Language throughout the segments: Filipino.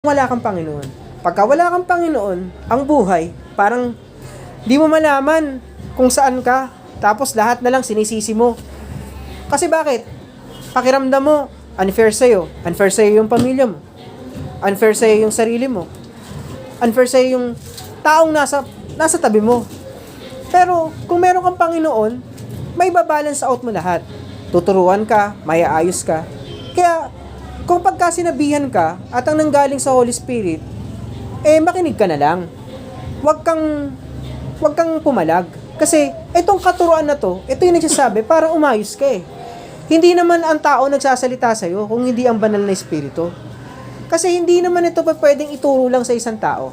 wala kang Panginoon. Pagka wala kang Panginoon, ang buhay, parang di mo malaman kung saan ka, tapos lahat na lang sinisisi mo. Kasi bakit? Pakiramdam mo, unfair sa'yo. Unfair sa'yo yung pamilya mo. Unfair sa'yo yung sarili mo. Unfair sa'yo yung taong nasa tabi mo. Pero, kung meron kang Panginoon, may babalance out mo lahat. Tuturuan ka, may ayos ka. Kaya, kung pagka sinabihan ka, at ang nanggaling sa Holy Spirit, makinig ka na lang. Huwag kang pumalag. Kasi, itong katuruan na to, ito yung nagsasabi, para umayos ka eh. Hindi naman ang tao nagsasalita sa'yo, kung hindi ang banal na Espiritu. Kasi hindi naman ito pwedeng ituro lang sa isang tao.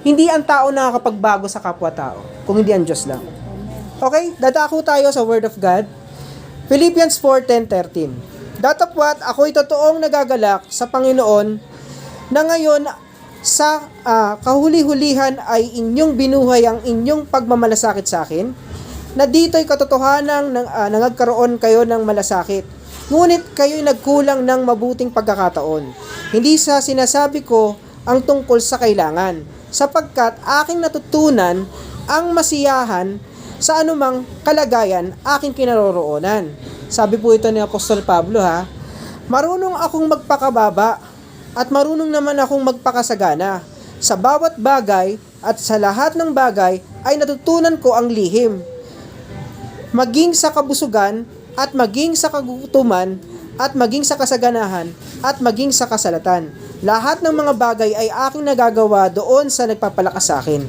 Hindi ang tao nakakapagbago sa kapwa-tao, kung hindi ang Diyos lang. Okay, dadako tayo sa Word of God. Philippians 4:10-13. Datapwat ako'y totoong nagagalak sa Panginoon na ngayon sa kahuli-hulihan ay inyong binuhay ang inyong pagmamalasakit sa akin, na dito'y katotohanang nagkaroon kayo ng malasakit. Ngunit kayo'y nagkulang ng mabuting pagkakataon. Hindi sa sinasabi ko ang tungkol sa kailangan, sapagkat aking natutunan ang masiyahan sa anumang kalagayan aking kinaroroonan. Sabi po ito ni Apostol Pablo ha. Marunong akong magpakababa at marunong naman akong magpakasagana. Sa bawat bagay at sa lahat ng bagay ay natutunan ko ang lihim. Maging sa kabusugan at maging sa kagutuman at maging sa kasaganahan at maging sa kasalatan. Lahat ng mga bagay ay aking nagagawa doon sa nagpapalakas sa akin.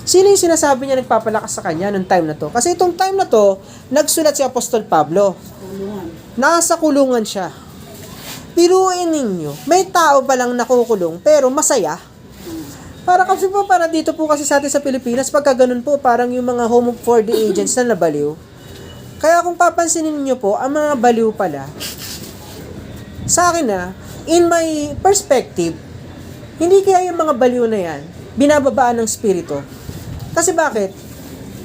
Sino yung sinasabi niya nagpapalakas sa kanya nung time na to? Kasi itong time na to, nagsulat si Apostol Pablo. Nasa kulungan siya. Biruin ninyo, may tao palang nakukulong pero masaya. Para kasi po, para dito po kasi sa atin sa Pilipinas, pagka ganun po, parang yung mga home for the agents na nabaliw. Kaya kung papansinin niyo po, ang mga baliw pala, sa akin na, in my perspective, hindi kaya yung mga baliw na yan, binababaan ng spirito. Kasi bakit?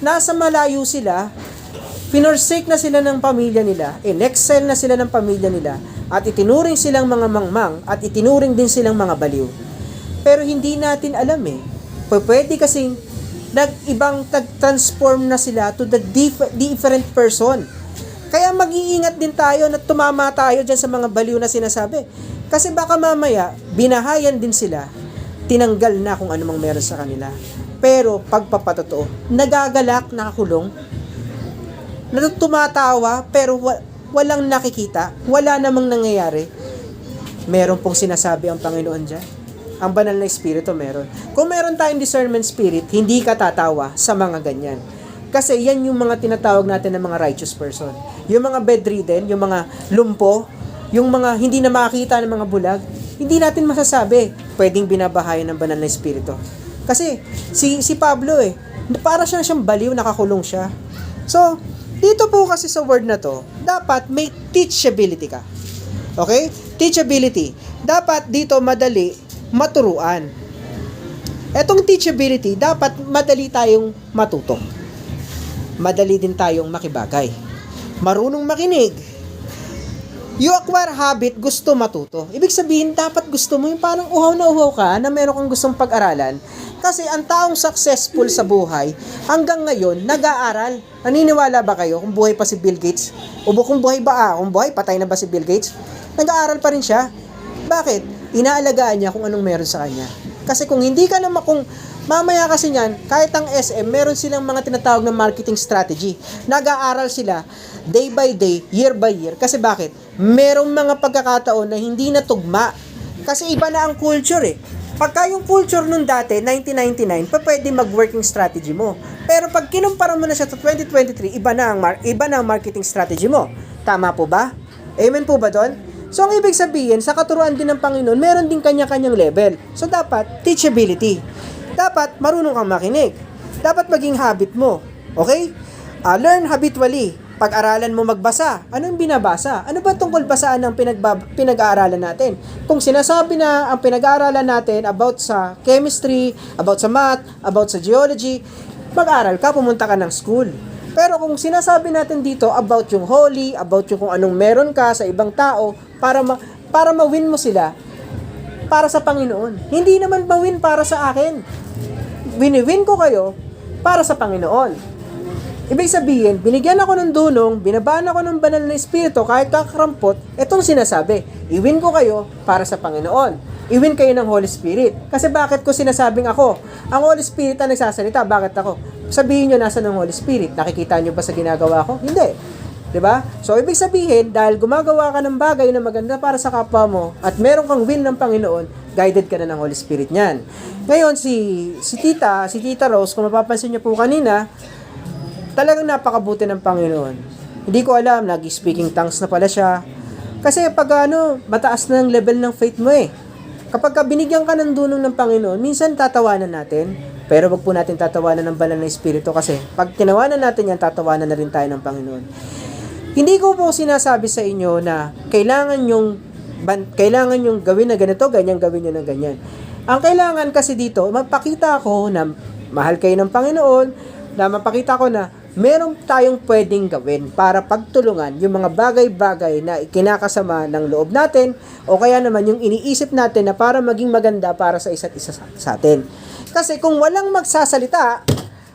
Nasa malayo sila, pinorsake na sila ng pamilya nila, in-excel na sila ng pamilya nila, at itinuring silang mga mangmang, at itinuring din silang mga baliw. Pero hindi natin alam eh. Pwede kasing nag-transform na sila to the different person. Kaya mag-iingat din tayo na tumama tayo dyan sa mga baliw na sinasabi. Kasi baka mamaya, binahayan din sila, tinanggal na kung anumang meron sa kanila. Pero pagpapatotoo, nagagalak, nakakulong, tumatawa, pero walang nakikita, wala namang nangyayari. Meron pong sinasabi ang Panginoon dyan. Ang banal na espiritu meron. Kung meron tayong discernment spirit, hindi ka tatawa sa mga ganyan. Kasi yan yung mga tinatawag natin ng mga righteous person. Yung mga bedridden, yung mga lumpo, yung mga hindi na makita ng mga bulag, hindi natin masasabi, pwedeng binabahayan ng banal na espiritu. Kasi si Pablo para siyang baliw, nakakulong siya. So, dito po kasi sa word na to, dapat may teachability ka. Okay? Teachability. Dapat dito madali maturuan. Etong teachability, dapat madali tayong matuto. Madali din tayong makibagay. Marunong makinig. You acquire habit, gusto matuto. Ibig sabihin, dapat gusto mo yung parang uhaw na uhaw ka na meron kang gustong pag-aralan. Kasi ang taong successful sa buhay, hanggang ngayon, nag-aaral. Naniniwala ba kayo kung buhay pa si Bill Gates? O kung buhay ba, kung buhay, patay na ba si Bill Gates? Nag-aaral pa rin siya. Bakit? Inaalagaan niya kung anong meron sa kanya. Kasi kung hindi ka naman, kung mamaya kasi niyan, kahit ang SM, meron silang mga tinatawag na marketing strategy. Nag-aaral sila day by day, year by year. Kasi bakit? Merong mga pagkakataon na hindi natugma. Kasi iba na ang culture eh. Pagka yung culture nung dati, 1999, pwede mag-working strategy mo. Pero pag kinumpara mo na siya sa 2023, iba na ang marketing strategy mo. Tama po ba? Amen po ba doon? So, ang ibig sabihin, sa katuruan din ng Panginoon, meron din kanya-kanyang level. So, dapat, teachability. Dapat, marunong kang makinig. Dapat maging habit mo. Okay? Learn habitually. Pag-aralan mo magbasa. Ano yung binabasa? Ano ba tungkol basaan ng pinag-aaralan natin? Kung sinasabi na ang pinag-aaralan natin about sa chemistry, about sa math, about sa geology, mag-aral ka, pumunta ka ng school. Pero kung sinasabi natin dito about yung holy, about yung kung anong meron ka sa ibang tao, para ma-win mo sila, para sa Panginoon. Hindi naman ba win para sa akin? Win ko kayo para sa Panginoon. Ibig sabihin, binigyan ako ng dunong, binabaan ako ng banal na espiritu, kahit kakarampot, itong sinasabi, i-win ko kayo para sa Panginoon. I-win kayo ng Holy Spirit. Kasi bakit ko sinasabing ako? Ang Holy Spirit ang nagsasalita, bakit ako? Sabihin nyo, nasa ng Holy Spirit? Nakikita nyo ba sa ginagawa ko? Hindi. 'Di ba? So, ibig sabihin, dahil gumagawa ka ng bagay na maganda para sa kapwa mo, at meron kang win ng Panginoon, guided ka na ng Holy Spirit niyan. Ngayon, si Tita Rose, kung mapapansin nyo po kanina, talagang napakabuti ng Panginoon. Hindi ko alam, nag-speaking tongues na pala siya. Kasi pag mataas na ang level ng faith mo eh. Kapag binigyan ka ng dunong ng Panginoon, minsan tatawanan natin, pero wag po natin tatawanan ng banal na espiritu kasi pag tinawanan natin yan, tatawanan na rin tayo ng Panginoon. Hindi ko po sinasabi sa inyo na kailangan yung gawin na ganito, ganyan gawin nyo na ganyan. Ang kailangan kasi dito, mapakita ko na mahal kayo ng Panginoon, na mapakita ko na meron tayong pwedeng gawin para pagtulungan yung mga bagay-bagay na ikinakasama ng loob natin o kaya naman yung iniisip natin na para maging maganda para sa isa't isa sa atin. Kasi kung walang magsasalita,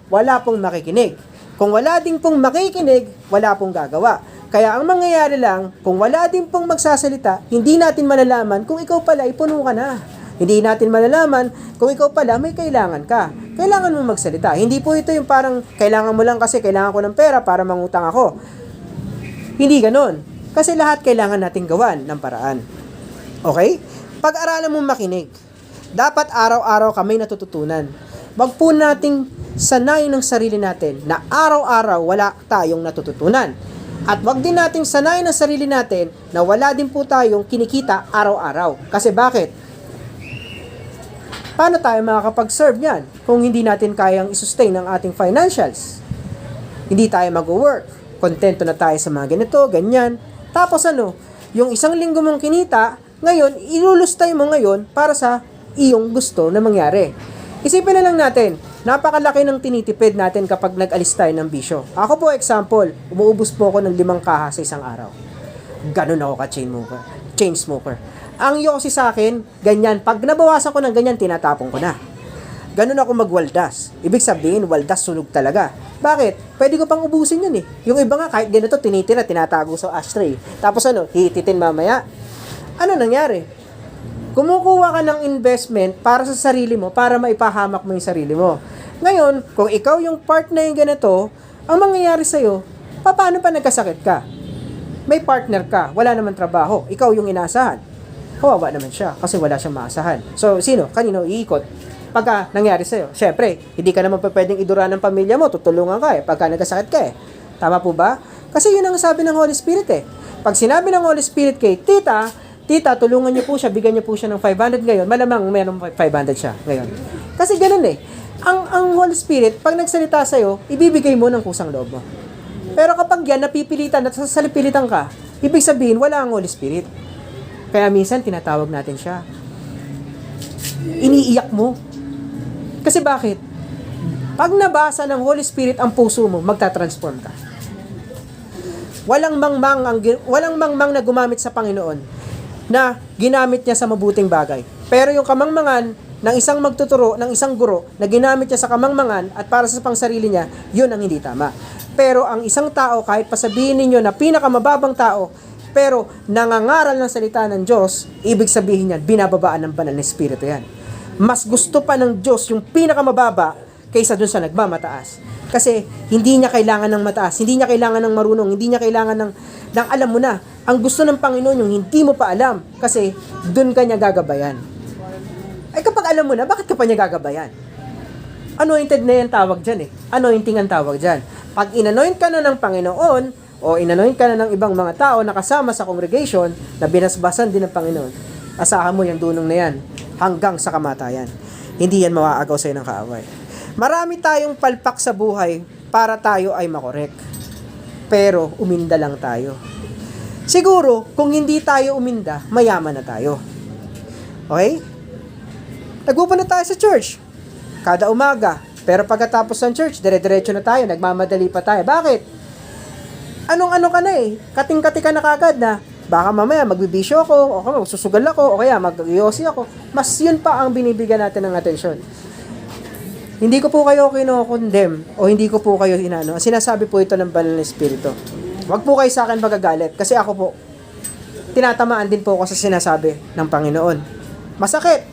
wala pong makikinig. Kung wala din pong makikinig, wala pong gagawa. Kaya ang mangyayari lang, kung wala din pong magsasalita, hindi natin malalaman kung ikaw pala ipuno ka na. Hindi natin malalaman kung ikaw pala may kailangan ka. Kailangan mo magsalita. Hindi po ito yung parang kailangan mo lang kasi kailangan ko ng pera para mangutang ako. Hindi ganon. Kasi lahat kailangan nating gawan ng paraan. Okay? Pag-aralan mo makinig. Dapat araw-araw kami natututunan. Wag po nating sanayin ng sarili natin na araw-araw wala tayong natututunan. At wag din nating sanayin ng sarili natin na wala din po tayong kinikita araw-araw. Kasi bakit? Paano tayo makakapag-serve niyan kung hindi natin kayang isustain ang ating financials? Hindi tayo mag-work. Kontento na tayo sa mga ganito, ganyan. Tapos yung isang linggo mong kinita, ngayon, ilulustay mo ngayon para sa iyong gusto na mangyari. Isipin na lang natin, napakalaki ng tinitipid natin kapag nag-alis tayo ng bisyo. Ako po, example, umuubos po ako ng 5 kaha sa isang araw. Ganun ako chain smoker. Ang yosi sa akin, ganyan. Pag nabawasan ko ng ganyan, tinatapon ko na. Ganun ako magwaldas. Ibig sabihin, waldas sunog talaga. Bakit? Pwede ko pang ubusin yun eh. Yung iba nga, kahit ganito, tinitira, tinatago sa ashtray. Tapos hihititin mamaya. Ano nangyari? Kumukuha ka ng investment para sa sarili mo, para maipahamak mo yung sarili mo. Ngayon, kung ikaw yung part na yung ganito, ang mangyayari sa'yo, paano pa nagkasakit ka? May partner ka, wala naman trabaho, ikaw yung inaasahan. Kawawa naman siya kasi wala siyang maasahan. So, kanino iikot? Pagka nangyari sa'yo, syempre, hindi ka naman pwedeng idura ng pamilya mo, tutulungan ka pagka nagkasakit ka Tama po ba? Kasi yun ang sabi ng Holy Spirit Pag sinabi ng Holy Spirit kay Tita, tulungan niyo po siya, bigyan niyo po siya ng 500 ngayon, malamang meron 500 siya ngayon. Kasi ganun ang Holy Spirit, pag nagsalita sa'yo, ibibigay mo ng kusang loob mo. Pero kapag yan, napipilitan at sasalipilitan ka, ibig sabihin, wala ang Holy Spirit. Kaya minsan, tinatawag natin siya. Iniiyak mo. Kasi bakit? Pag nabasa ng Holy Spirit ang puso mo, magta-transform ka. Walang mangmang na gumamit sa Panginoon na ginamit niya sa mabuting bagay. Pero yung kamangmangan ng isang magtuturo, ng isang guro, na ginamit niya sa kamangmangan at para sa pangsarili niya, yun ang hindi tama. Pero ang isang tao, kahit pasabihin ninyo na pinakamababang tao, pero nangangaral ng salita ng Diyos, ibig sabihin niyan, binababaan ng banal na espiritu yan. Mas gusto pa ng Diyos yung pinakamababa kaysa dun sa nagmamataas. Kasi hindi niya kailangan ng mataas, hindi niya kailangan ng marunong, hindi niya kailangan ng alam mo na. Ang gusto ng Panginoon yung hindi mo pa alam kasi dun ka niya gagabayan. Ay kapag alam mo na, bakit ka pa niya gagabayan? Anointed na yan tawag dyan Anointing ang tawag dyan. Pag inanoint ka na ng Panginoon, o inanoint ka na ng ibang mga tao na kasama sa congregation na binasbasan din ng Panginoon, asahan mo yung dunong na yan hanggang sa kamatayan. Hindi yan mawaagaw sa'yo ng kaaway. Marami tayong palpak sa buhay para tayo ay makorek. Pero uminda lang tayo. Siguro, kung hindi tayo uminda, mayaman na tayo. Okay? Nagpupunta tayo sa church kada umaga. Pero pagkatapos ng church, dire-diretso na tayo, nagmamadali pa tayo. Bakit? Anong ka na kating-kati ka na kagad na Baka mamaya magbibisyo ako, o kaya magsusugal ako, o kaya mag-yosi ako. Mas yun pa ang binibigyan natin ng atensyon. Hindi ko po kayo kino-condemn o hindi ko po kayo inano. Sinasabi po ito ng Banal na Espiritu. Huwag po kayo sa akin magagalit kasi ako po, tinatamaan din po ako sa sinasabi ng Panginoon. Masakit.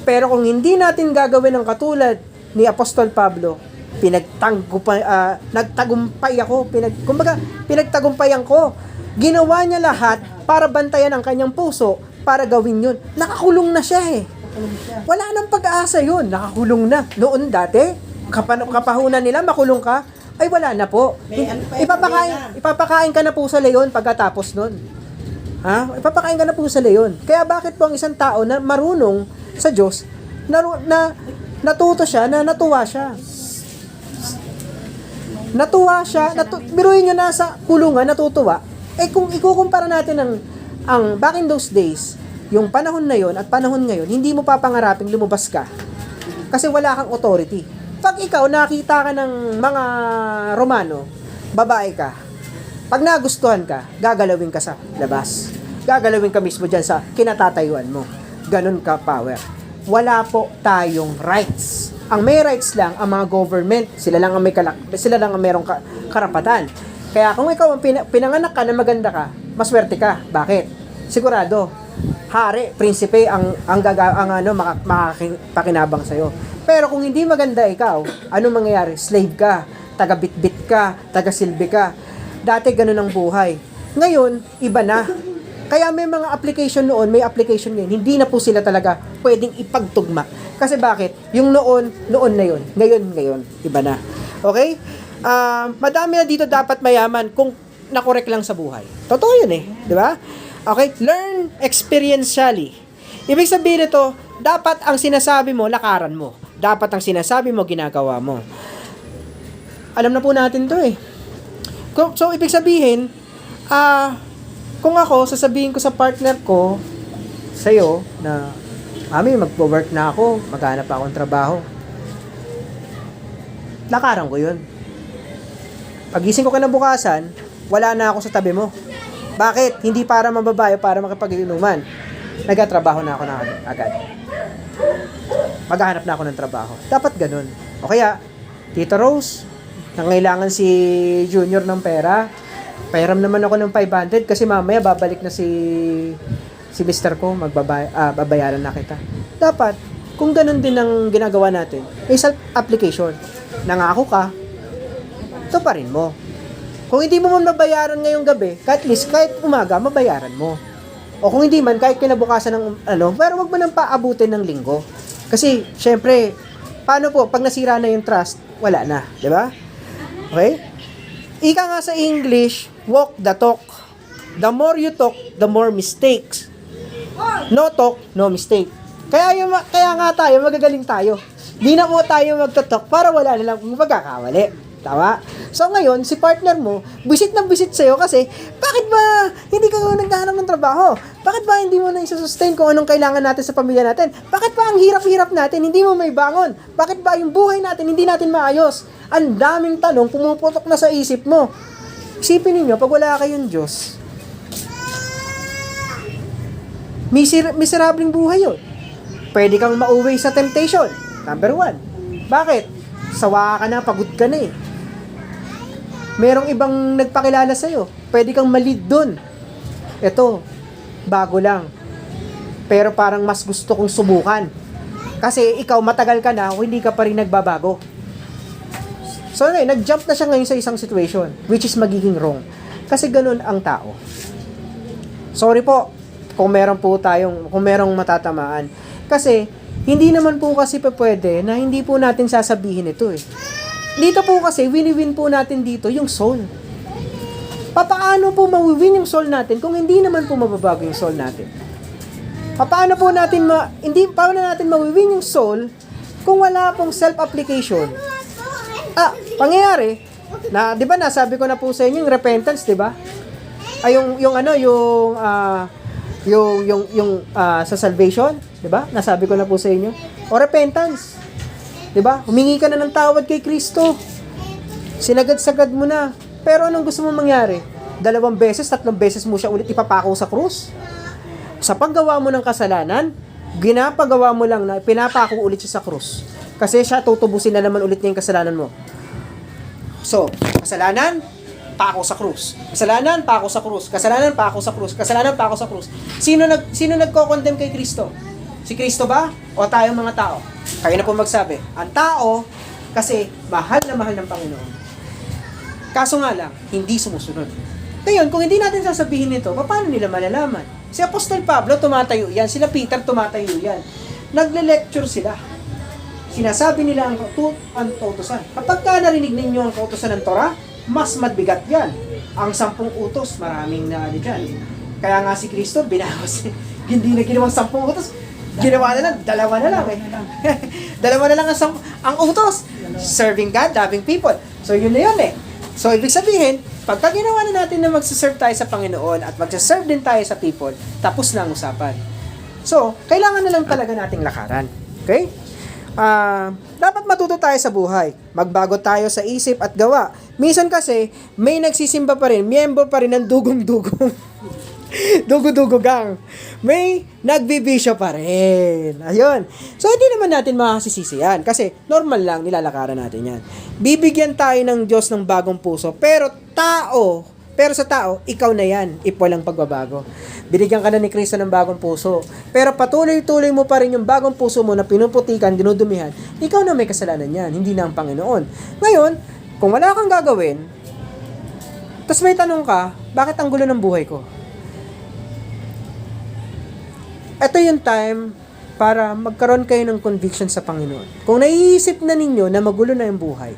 Pero kung hindi natin gagawin ng katulad ni Apostol Pablo, nagtagumpay ako, pinagtagumpayan ko. Ginawa niya lahat para bantayan ang kanyang puso para gawin yun. Nakakulong na siya eh. Wala nang pag-aasa yun. Nakakulong na. Noon dati, kapahunan nila, makulong ka. Ay wala na po. Ipapakain ka na po sa leon pagkatapos nun. Ha? Ipapakain ka na po sa leon. Kaya bakit po ang isang tao na marunong sa Diyos, natuto siya, natuwa siya. Biruin nyo na sa kulungan, natutuwa. Eh kung ikukumpara natin ang back in those days, yung panahon na yon at panahon ngayon, hindi mo papangaraping lumabas ka. Kasi wala kang authority. Pag ikaw nakita ka ng mga Romano, babae ka, pag nagustuhan ka, gagalawin ka sa labas. Gagalawin ka mismo dyan sa kinatatayuan mo. Ganun ka power. Wala po tayong rights. Ang may rights lang ang mga government. Sila lang ang merong karapatan. Kaya kung ikaw ang pinanganak ka na maganda ka, maswerte ka. Bakit? Sigurado, hari, prinsipe ang makapakinabang sa'yo. Pero kung hindi maganda ikaw, ano mangyayari? Slave ka, taga-bitbit ka, taga-silbi ka. Dati ganun ang buhay. Ngayon, iba na. Kaya may mga application noon, may application ngayon. Hindi na po sila talaga pwedeng ipagtugma. Kasi bakit? Yung noon na yun. Ngayon, iba na. Okay? Madami na dito dapat mayaman kung nakorek lang sa buhay. Totoo yun eh. Di ba? Okay? Learn experientially. Ibig sabihin nito, dapat ang sinasabi mo, lakaran mo. Dapat ang sinasabi mo, ginagawa mo. Alam na po natin to eh. So, ibig sabihin, kung ako, sasabihin ko sa partner ko, sa'yo, na, Mami, magpo-work na ako, maghanap pa akong trabaho. Lakaran ko yun. Pagising ko kinabukasan, wala na ako sa tabi mo. Bakit? Hindi para mababae, para makipag-inuman. Nagtatrabaho na ako na agad. Maghahanap na ako ng trabaho. Dapat ganun. O kaya, Tito Rose, nangailangan si Junior ng pera. Pairam naman ako ng 500 kasi mamaya babalik na si Mr. ko, babayaran na kita. Dapat, kung ganun din ang ginagawa natin, may self-application. Nangako ka, ito pa rin mo. Kung hindi mo man mabayaran ngayong gabi, kahit umaga, mabayaran mo. O kung hindi man, kahit kinabukasan ng pero wag mo nang paabutin ng linggo. Kasi, syempre, paano po, pag nasira na yung trust, wala na. Di ba? Okay? Ika nga sa English, walk the talk. The more you talk, the more mistakes. No talk, no mistake. Kaya nga tayo, magagaling tayo. Di na po tayo magtotalk para wala na lang magkakawali. Tama? So ngayon, si partner mo, bisit na bisit sa'yo kasi, bakit ba hindi ka naghahanap ng trabaho? Bakit ba hindi mo na isa-sustain kung anong kailangan natin sa pamilya natin? Bakit ba ang hirap-hirap natin, hindi mo may bangon? Bakit ba yung buhay natin, hindi natin maayos? Ang daming tanong, pumuputok na sa isip mo. Isipin ninyo, pag wala kayong Diyos, miserableng buhay yun. Pwede kang mauwi sa temptation. Number 1. Bakit? Sawa ka na, pagod ka na eh. Merong ibang nagpakilala sa'yo. Pwede kang malid dun. Ito, bago lang. Pero parang mas gusto kong subukan. Kasi ikaw matagal ka na, hindi ka pa rin nagbabago. So ngayon, nag-jump na siya ngayon sa isang situation, which is magiging wrong. Kasi ganun ang tao. Sorry po, kung merong matatamaan. Kasi, hindi naman po kasi pwede na hindi po natin sasabihin ito eh. Dito po kasi, win-win po natin dito yung soul. Paano po mawi-win yung soul natin kung hindi naman po mababago yung soul natin? Paano natin mawi-win yung soul kung wala pong self-application? Pangyayari, di ba nasabi ko na po sa inyo yung repentance, di ba? Sa salvation, di ba? Nasabi ko na po sa inyo. O repentance. Di ba? Humingi ka na ng tawad kay Kristo. Sinagad-sagad mo na. Pero anong gusto mo mangyari? 2 beses, 3 beses mo siya ulit ipapako sa krus. Sa paggawa mo ng kasalanan, ginapagawa mo lang na pinapako ulit siya sa krus. Kasi siya tutubusin na naman ulit niya yung kasalanan mo. So, kasalanan, pako sa krus. Kasalanan, pako sa krus. Kasalanan, pako sa krus. Kasalanan, pako sa krus. Sino nagko-condemn kay Kristo? Si Kristo ba? O tayong mga tao? Kaya na po magsabi. Ang tao, kasi mahal na mahal ng Panginoon. Kaso nga lang, hindi sumusunod. Ngayon, kung hindi natin sasabihin ito, paano nila malalaman? Si Apostol Pablo, tumatayo yan. Sila Peter, tumatayo yan. Nagle-lecture sila. Sinasabi nila ang kautusan. Kapag ka narinig ninyo ang kautusan ng Torah, mas mabigat yan. Ang 10 utos, maraming na dyan. Kaya nga si Kristo, binawas. Hindi na ginawang 10 utos. Ginawa na lang, 2 na lang. 2 na lang ang utos. Serving God, loving people. So yun na yun eh. So ibig sabihin, pagka ginawa na natin na magsaserve tayo sa Panginoon at magsaserve din tayo sa people, tapos na ang usapan. So, kailangan na lang talaga nating lakaran. Okay? Dapat matuto tayo sa buhay. Magbago tayo sa isip at gawa. Minsan kasi, may nagsisimba pa rin, miyembro pa rin ng dugong-dugong. Dugo-dugo gang. May nagbibisyo pa rin. Ayun. So, hindi naman natin makasisisi yan. Kasi, normal lang, nilalakaran natin yan. Bibigyan tayo ng Diyos ng bagong puso. Pero sa tao, ikaw na yan. Walang pagbabago. Binigyan ka na ni Kristo ng bagong puso. Pero patuloy-tuloy mo pa rin yung bagong puso mo na pinuputikan, dinudumihan. Ikaw na may kasalanan yan. Hindi na ang Panginoon. Ngayon, kung wala kang gagawin, tapos may tanong ka, bakit ang gulo ng buhay ko? Ito yung time para magkaroon kayo ng conviction sa Panginoon. Kung naiisip na ninyo na magulo na yung buhay,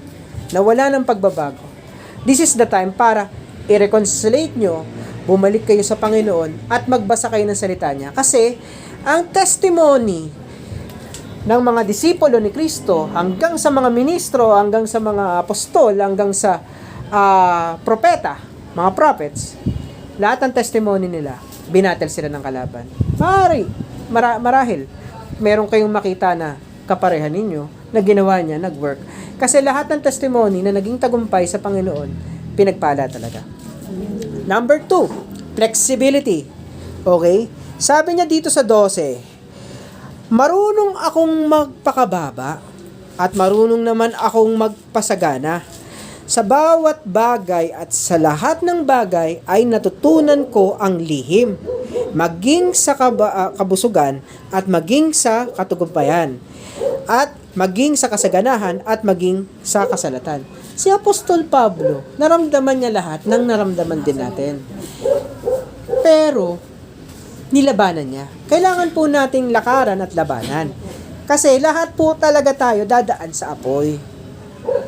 na wala ng pagbabago, this is the time para i-reconciliate nyo, bumalik kayo sa Panginoon, at magbasa kayo ng salita niya. Kasi, ang testimony ng mga disipulo ni Kristo, hanggang sa mga ministro, hanggang sa mga apostol, hanggang sa propeta, mga prophets, lahat ng testimony nila, binatel sila ng kalaban. Marahil, meron kayong makita na kaparehan ninyo na ginawa niya, nag-work. Kasi lahat ng testimony na naging tagumpay sa Panginoon, pinagpala talaga. Number 2, flexibility. Okay? Sabi niya dito sa 12, marunong akong magpakababa at marunong naman akong magpasagana. Sa bawat bagay at sa lahat ng bagay ay natutunan ko ang lihim, maging sa kabusugan at maging sa katagumpayan, at maging sa kasaganahan at maging sa kasalatan. Si Apostol Pablo, naramdaman niya lahat ng naramdaman din natin. Pero, nilabanan niya. Kailangan po nating lakaran at labanan. Kasi lahat po talaga tayo dadaan sa apoy.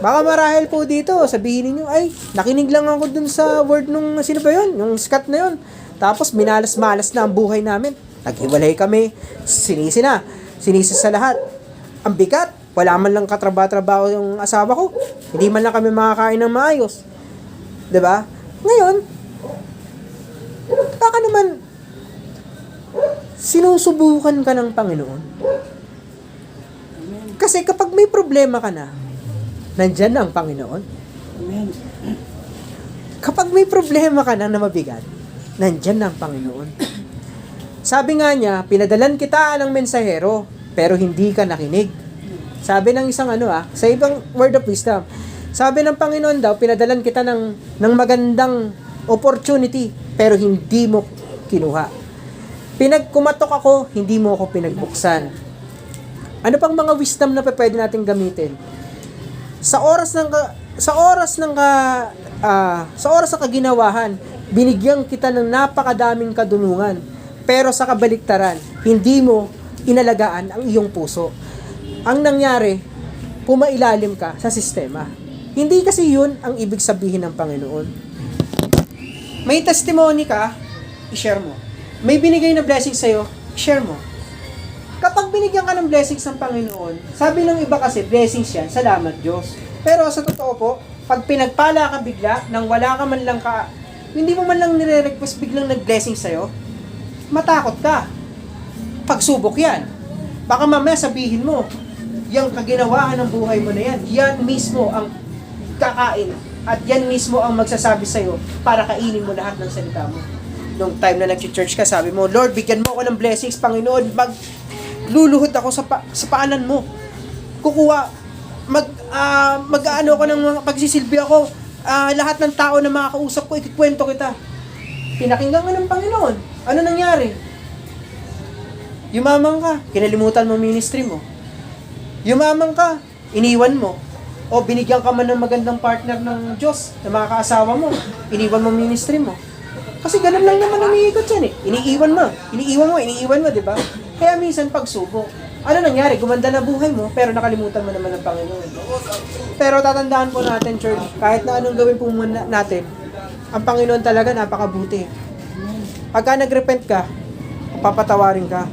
Baka marahil po dito, sabihin niyo, ay, nakinig lang ako dun sa word nung, sino ba yun? Yung Scott na yun. Tapos, minalas-malas na ang buhay namin. Naghiwalay kami. Sinisi sa lahat. Ang bigat. Wala man lang katrabaho yung asawa ko. Hindi man lang kami makakain ng maayos. 'Di ba? Ngayon, baka naman sinusubukan ka ng Panginoon. Kasi kapag may problema ka na, nandyan na ang Panginoon. Kapag may problema ka na mabigat, nandyan na ang Panginoon. Sabi nga niya, pinadalan kita ng mensahero, pero hindi ka nakinig. Sabi ng isang sa ibang word of wisdom, sabi ng Panginoon daw, pinadalan kita ng magandang opportunity, pero hindi mo kinuha. Pinagkumatok ako, hindi mo ako pinagbuksan. Ano pang mga wisdom na pwede natin gamitin? Sa oras ng kaginawahan, binigyan kita ng napakadaming kadunungan, pero sa kabaliktaran, hindi mo inalagaan ang iyong puso. Ang nangyari, pumailalim ka sa sistema. Hindi kasi yun ang ibig sabihin ng Panginoon. May testimony ka, i-share mo. May binigay na blessing sa'yo, i-share mo. Kapag binigyan ka ng blessings ng Panginoon, sabi ng iba kasi, blessings yan, salamat Diyos. Pero sa totoo po, pag pinagpala ka bigla, nang wala ka man lang hindi mo man lang nire-request biglang nag-blessing sa'yo, matakot ka. Pagsubok yan. Baka mamaya sabihin mo, yung kaginawahan ng buhay mo na yan, yan mismo ang kakain At yan mismo ang magsasabi sa'yo para kainin mo lahat ng salita mo. Nung time na nag-church ka, sabi mo, Lord, bigyan mo ako ng blessings, Panginoon, magluluhod ako sa paanan mo. Kukuha, mag-ano ako ng mga pagsisilbi ako, lahat ng tao na makakausap ko, ikikwento kita. Pinakinggan ka ng Panginoon. Ano nangyari? Yumamang ka, kinalimutan mo ministry mo. Yumamang ka, iniwan mo. O binigyan ka man ng magandang partner ng Diyos na mga kaasawa mo, iniwan mo ministry mo. Kasi ganun lang naman umiikot yan eh. Iniiwan mo, di ba? Kaya minsan pagsubok. Ano nangyari? Gumanda na buhay mo, pero nakalimutan mo naman ng Panginoon. Pero tatandaan po natin, church, kahit na anong gawin po muna natin, ang Panginoon talaga napakabuti. Pagka nagrepent ka, papatawarin ka.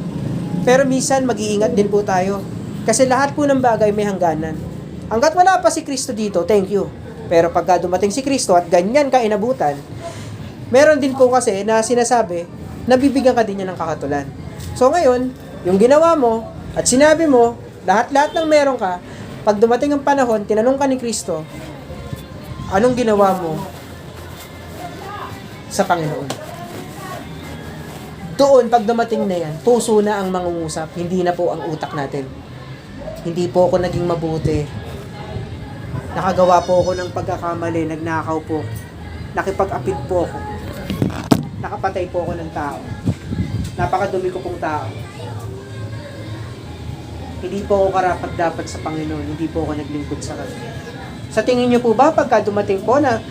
Pero minsan, mag-iingat din po tayo. Kasi lahat po ng bagay may hangganan. Hanggat wala pa si Kristo dito, thank you. Pero pagka dumating si Kristo at ganyan ka inabutan, meron din po kasi na sinasabi, nabibigyan ka din niya ng kakatulan. So ngayon, yung ginawa mo, at sinabi mo, lahat-lahat ng meron ka, pag dumating ang panahon, tinanong ka ni Kristo, anong ginawa mo sa Panginoon? Doon, pag dumating na yan, puso na ang mangungusap, hindi na po ang utak natin. Hindi po ako naging mabuti. Nakagawa po ako ng pagkakamali, nagnakaw po. Nakipag-apid po ako. Nakapatay po ako ng tao. Napakadumi ko pong tao. Hindi po ako karapat-dapat sa Panginoon. Hindi po ako naglingkod sa Kanya. Sa tingin niyo po ba, pagka dumating po na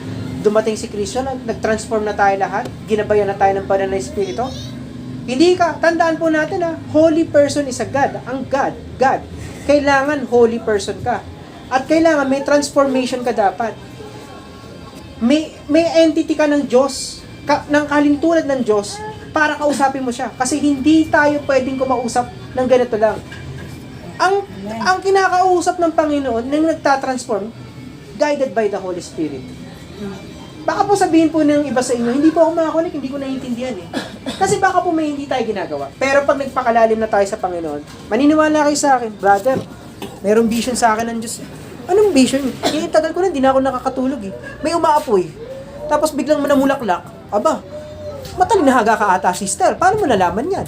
dumating si Kristo, nag-transform na tayo lahat, ginabayan na tayo ng banal na Espiritu? Hindi ka. Tandaan po natin holy person is a God. Ang God. Kailangan holy person ka. At kailangan may transformation ka dapat. May entity ka ng Diyos, ng kalintulad ng Diyos, para kausapin mo siya. Kasi hindi tayo pwedeng kumausap ng ganito lang. Ang kinakausap ng Panginoon, nang nagtatransform, guided by the Holy Spirit. Baka po sabihin po ng iba sa inyo, hindi po ako makakunik, hindi ko naiintindihan eh. Kasi baka po may hindi tayo ginagawa. Pero pag nagpakalalim na tayo sa Panginoon, maniniwala kayo sa akin, brother, mayroong vision sa akin ng Diyos. Anong vision? Tagal ko na, hindi na ako nakakatulog eh. May umaapoy. Tapos biglang namulaklak. Aba, matalinahaga ka ata, sister. Paano mo nalaman yan?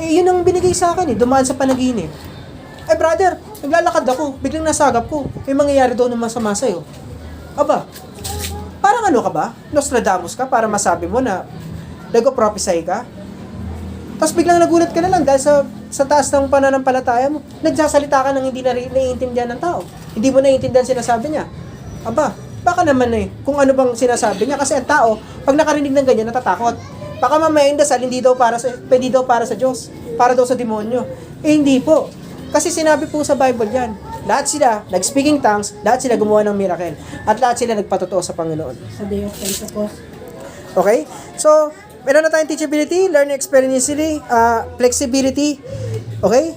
Yun ang binigay sa akin eh, dumaan sa panaginip. Brother, naglalakad ako, biglang nasagap ko. May mangyayari doon ng masama sa'yo. Aba, parang ano ka ba? Nostradamus ka para masabi mo na nag-prophesy ka? Tapos biglang nagulat ka na lang dahil sa taas ng pananampalataya mo. Nagsasalita ka ng hindi na naiintindihan ng tao. Hindi mo naiintindihan sinasabi niya. Aba, baka naman kung ano bang sinasabi niya. Kasi ang tao, pag nakarinig ng ganyan, natatakot. Baka mamaya yung dasal, pwede daw para sa Diyos. Para daw sa demonyo. Hindi po. Kasi sinabi po sa Bible yan. Lahat sila, nag-speaking tongues, lahat sila gumawa ng miracle. At lahat sila nagpatotoo sa Panginoon. Sa day of Pentecost. Okay? So, meron na tayong teachability, learning experientially, flexibility. Okay?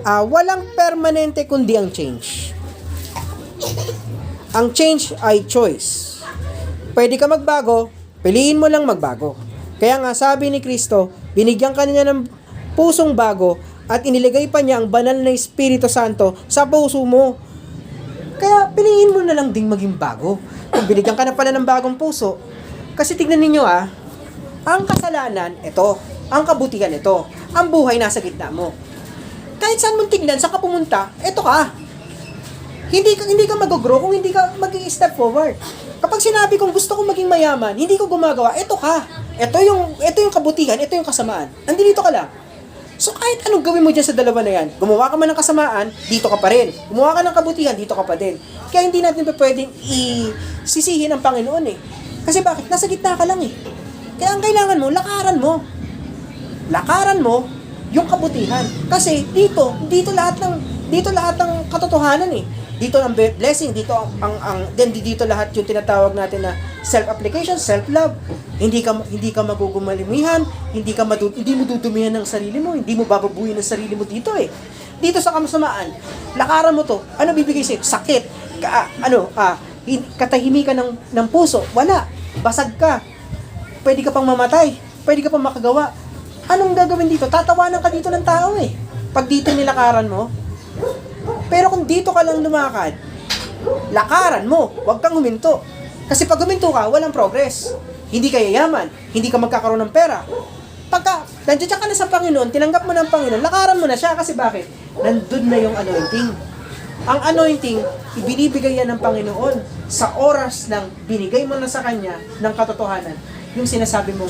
Walang permanente kundi ang change. Ang change ay choice. Pwede ka magbago, piliin mo lang magbago. Kaya nga sabi ni Kristo, binigyan ka niya ng pusong bago at iniligay pa niya ang banal na Espiritu Santo sa puso mo. Kaya piliin mo na lang ding maging bago. Kung binigyan ka na pala ng bagong puso, kasi tignan ninyo ang kasalanan, ito. Ang kabutihan, ito. Ang buhay nasa gitna mo. Kahit saan mong tignan, saan ka pumunta, ito ka. Hindi ka mag-grow kung hindi ka mag-i-step forward. Kapag sinabi kong gusto kong maging mayaman, hindi ko gumagawa, ito ka. Ito yung kabutihan, ito yung kasamaan. Andito ka lang. So kahit anong gawin mo dyan sa dalawa na yan, gumawa ka man ng kasamaan, dito ka pa rin. Gumawa ka ng kabutihan, dito ka pa din. Kaya hindi natin pa pwedeng isisihin ang Panginoon eh. Kasi bakit? Nasa gitna ka lang eh. Kaya ang kailangan mo, lakaran mo. Lakaran mo yung kabutihan. Kasi dito lahat ng katotohanan eh. Dito ang blessing, dito dito lahat yung tinatawag natin na self-application, self-love. Hindi ka magugumalimihan, hindi mo dudumihan ng sarili mo, hindi mo bababuhin ng sarili mo dito eh. Dito sa kasamaan, lakaran mo to. Ano bibigay sa'yo? Sakit. Katahimikan ng puso. Wala. Basag ka. Pwede ka pang mamatay. Pwede ka pang makagawa. Anong gagawin dito? Tatawanan ka dito ng tao eh. Pag dito nilakaran mo. Pero kung dito ka lang lumakad, Lakaran mo, huwag kang huminto. Kasi pag huminto ka, walang progress. Hindi ka yayaman, hindi ka magkakaroon ng pera. Pagka nandiyan ka na sa Panginoon, tinanggap mo ng Panginoon, lakaran mo na siya. Kasi bakit? Nandun na yung anointing. Ang anointing, ibinibigay yan ng Panginoon sa oras ng binigay mo na sa Kanya ng katotohanan. Yung sinasabi mo,